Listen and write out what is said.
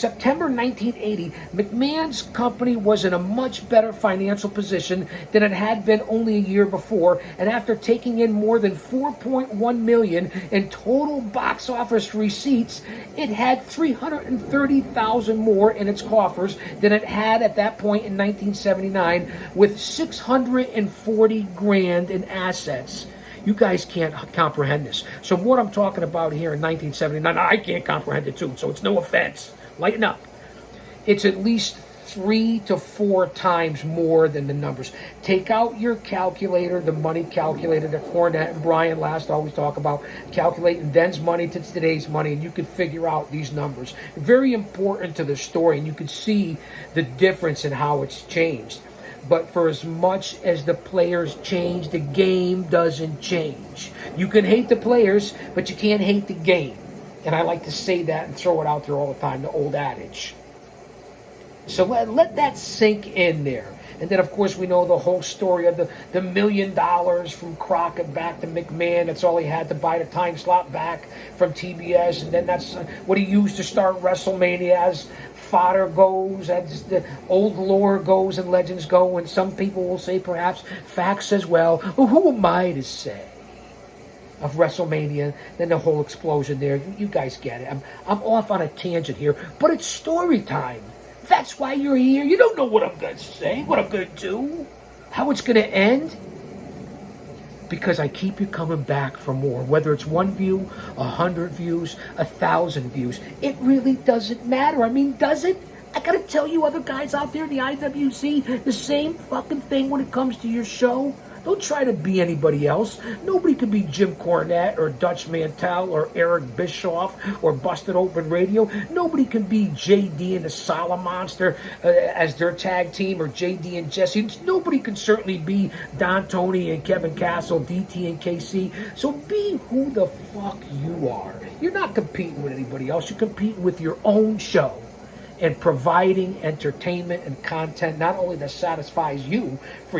September 1980, McMahon's company was in a much better financial position than it had been only a year before, and after taking in more than $4.1 million in total box office receipts, it had $330,000 more in its coffers than it had at that point in 1979, with $640,000 in assets. You guys can't comprehend this. So what I'm talking about here in 1979, I can't comprehend it too, so it's no offense. Lighten up. It's at least 3 to 4 times more than the numbers. Take out your calculator, the money calculator that Cornette and Brian last always talk about, calculating then's money to today's money, and you can figure out these numbers. Very important to the story, and you can see the difference in how it's changed. But for as much as the players change, the game doesn't change. You can hate the players, but you can't hate the game. And I like to say that and throw it out there all the time, the old adage. So let that sink in there. And then, of course, we know the whole story of the $1 million from Crockett back to McMahon. That's all he had to buy the time slot back from TBS. And then that's what he used to start WrestleMania as fodder goes, as the old lore goes and legends go. And some people will say perhaps facts as well. Well, who am I to say? Of WrestleMania, then the whole explosion there. You guys get it. I'm off on a tangent here, but it's story time. That's why you're here. You don't know what I'm going to say, what I'm going to do, how it's going to end. Because I keep you coming back for more. Whether it's 1 view, 100 views, 1,000 views. It really doesn't matter. I mean, does it? I got to tell you other guys out there in the IWC the same fucking thing when it comes to your show. Don't try to be anybody else. Nobody can be Jim Cornette or Dutch Mantel or Eric Bischoff or Busted Open Radio. Nobody can be JD and the Solid Monster as their tag team, or JD and Jesse. Nobody can certainly be Don Tony and Kevin Castle, DT and KC. So be who the fuck you are. You're not competing with anybody else. You're competing with your own show and providing entertainment and content not only that satisfies you for